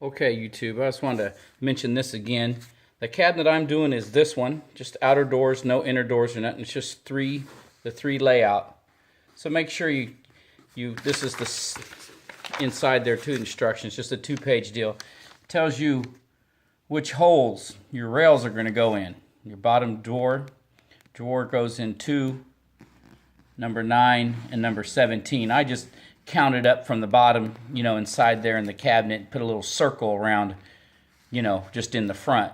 Okay, YouTube, I just wanted to mention this again. The cabinet I'm doing is this one, just outer doors, no inner doors or nothing. It's just the three layout. So make sure this is the inside there too, instructions, just a 2-page deal. It tells you which holes your rails are going to go in. Your bottom drawer goes in 2, number 9, and number 17. I just counted up from the bottom, inside there in the cabinet, put a little circle around, just in the front,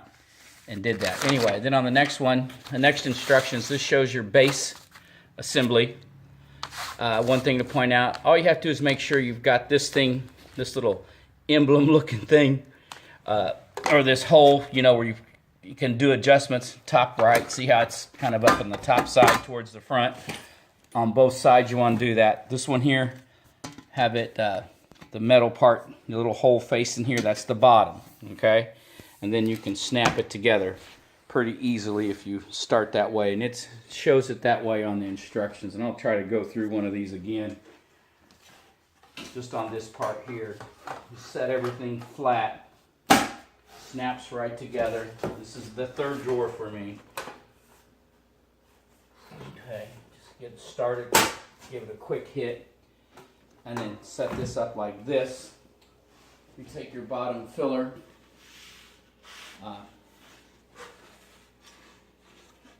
and did that. Anyway, then on the next one, the next instructions, this shows your base assembly. One thing to point out, all you have to do is make sure you've got this thing, this little emblem looking thing, or this hole, where you can do adjustments, top right. See how it's kind of up on the top side towards the front. On both sides you want to do that. This one here, have it, the metal part, the little hole facing here, that's the bottom, okay? And then you can snap it together pretty easily if you start that way. And it shows it that way on the instructions. And I'll try to go through one of these again. Just on this part here. You set everything flat. Snaps right together. This is the third drawer for me. Okay, just get started. Give it a quick hit. And then set this up like this. You take your bottom filler.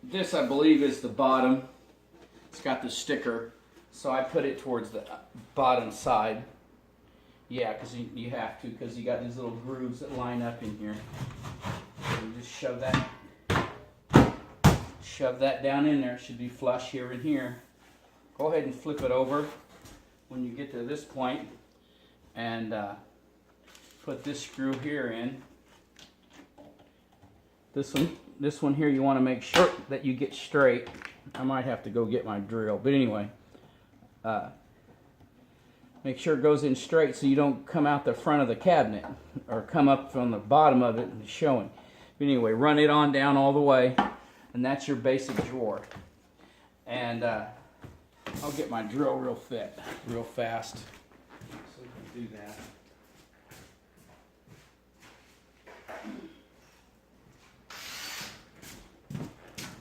This, I believe, is the bottom. It's got the sticker, so I put it towards the bottom side. Yeah, because you have to, because you got these little grooves that line up in here. So you just shove that down in there. It should be flush here and here. Go ahead and flip it over when you get to this point, and put this screw here in. This one here, you want to make sure that you get straight. I might have to go get my drill, but anyway, make sure it goes in straight so you don't come out the front of the cabinet or come up from the bottom of it and showing. But anyway, run it on down all the way, and that's your basic drawer. And I'll get my drill real fast so we can do that.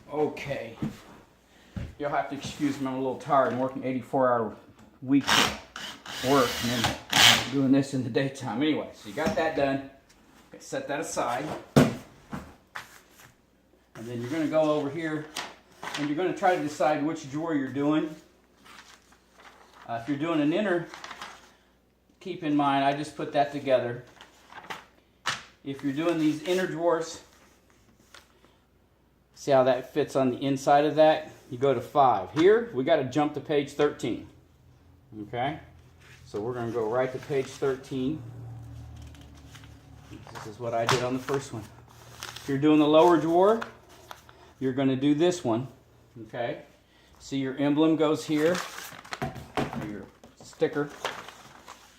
Okay, you'll have to excuse me, I'm a little tired. I'm working 84-hour weeks of work and then doing this in the daytime. Anyway, so you got that done. Set that aside. And then you're going to go over here and you're going to try to decide which drawer you're doing. If you're doing an inner, keep in mind, I just put that together. If you're doing these inner drawers, see how that fits on the inside of that? You go to 5. Here, we got to jump to page 13. Okay? So we're going to go right to page 13. This is what I did on the first one. If you're doing the lower drawer, you're going to do this one. Okay? See, your emblem goes here, your sticker,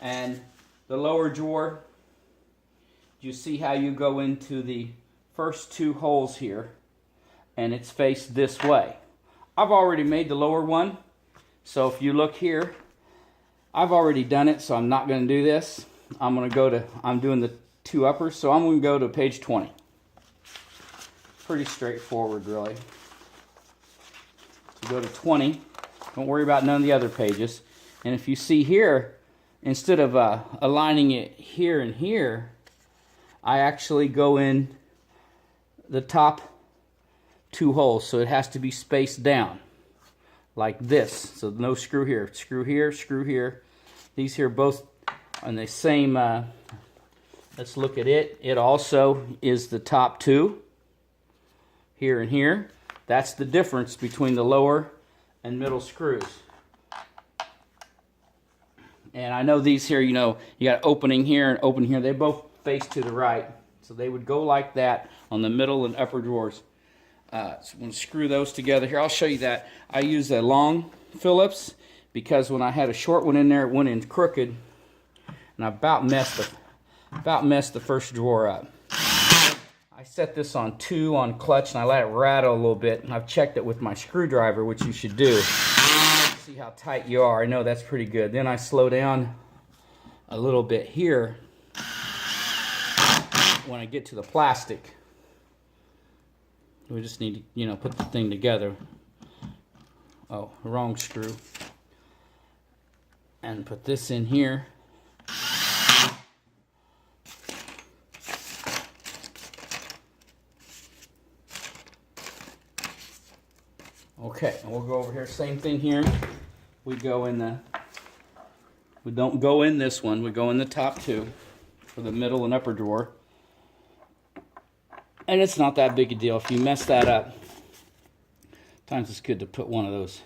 and the lower drawer, you see how you go into the first 2 holes here, and it's faced this way. I've already made the lower one, so if you look here, I've already done it, so I'm not going to do this. I'm doing the 2 uppers, so I'm going to go to page 20. Pretty straightforward, really. So go to 20. Don't worry about none of the other pages. And if you see here, instead of aligning it here and here, I actually go in the top 2 holes, so it has to be spaced down like this. So no screw here, screw here, screw here. These here both on the same. Let's look at it. It also is the top 2 here and here. That's the difference between the lower and middle screws. And I know these here, you got opening here and opening here. They both face to the right, so they would go like that on the middle and upper drawers. So I'm going to screw those together here. I'll show you that. I use a long Phillips because when I had a short one in there, it went in crooked, and I about messed the first drawer up. I set this on 2 on clutch, and I let it rattle a little bit, and I've checked it with my screwdriver, which you should do. See how tight you are. I know that's pretty good. Then I slow down a little bit here. when I get to the plastic, we just need to, you know, put the thing together. Oh, wrong screw. And put this in here. Okay, and we'll go over here, same thing here. We don't go in this one, we go in the top two for the middle and upper drawer. And it's not that big a deal. If you mess that up, sometimes it's good to put one of those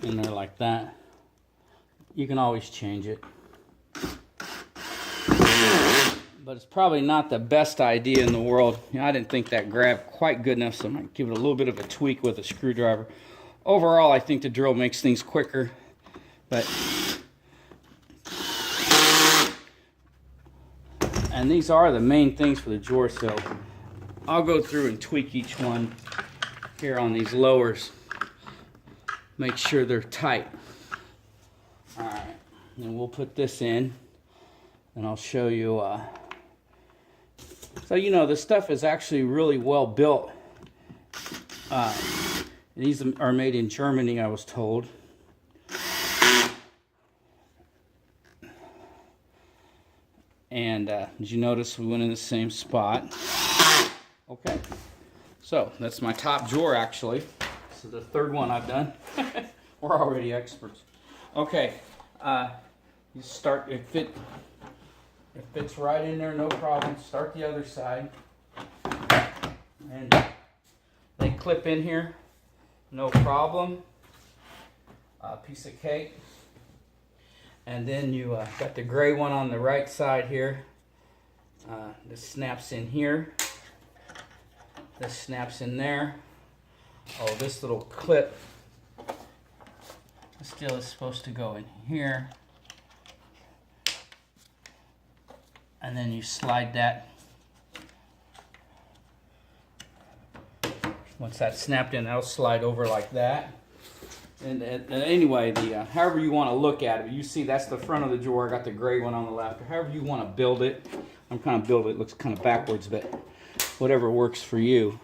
in there like that. You can always change it. But it's probably not the best idea in the world. You know, I didn't think that grabbed quite good enough, so I might give it a little bit of a tweak with a screwdriver. Overall, I think the drill makes things quicker, but... And these are the main things for the drawer, so I'll go through and tweak each one here on these lowers. Make sure they're tight. Alright, and we'll put this in, and I'll show you... So, you know, the stuff is actually really well built. These are made in Germany, I was told. And as you notice, we went in the same spot. Okay, so that's my top drawer, actually. This is the third one I've done. We're already experts. Okay, you start, it fits right in there, no problem. Start the other side. And they clip in here, no problem. Piece of cake. And then you got the gray one on the right side here. This snaps in here. This snaps in there. Oh, this little clip still is supposed to go in here. And then you slide that. Once that's snapped in, that'll slide over like that. And anyway, however you want to look at it, you see that's the front of the drawer. I got the gray one on the left. However you want to build it, I'm kind of building it. It looks kind of backwards, but whatever works for you.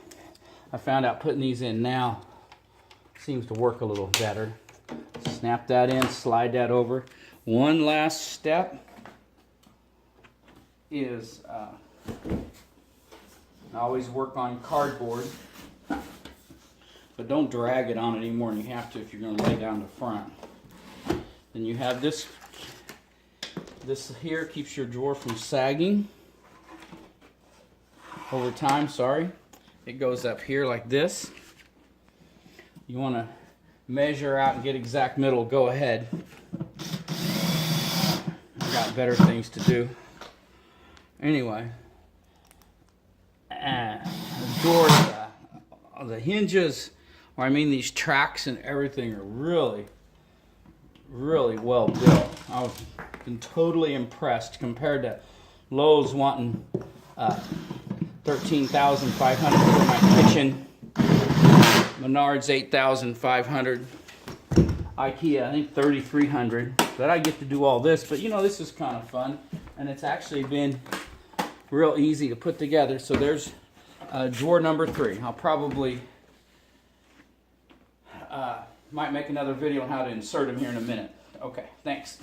I found out putting these in now seems to work a little better. Snap that in, slide that over. One last step is always work on cardboard, but don't drag it on it any more than you have to if you're going to lay down the front. Then you have this here keeps your drawer from sagging over time. Sorry, it goes up here like this. You want to measure out and get exact middle, go ahead. I got better things to do. Anyway, the doors, the hinges, or I mean these tracks and everything are really, really well built. I've been totally impressed compared to Lowe's wanting $13,500 for my kitchen, Menards $8,500, Ikea I think $3,300. But I get to do all this, but you know, this is kind of fun, and it's actually been real easy to put together. So there's drawer number 3. I'll probably might make another video on how to insert them here in a minute. Okay, thanks.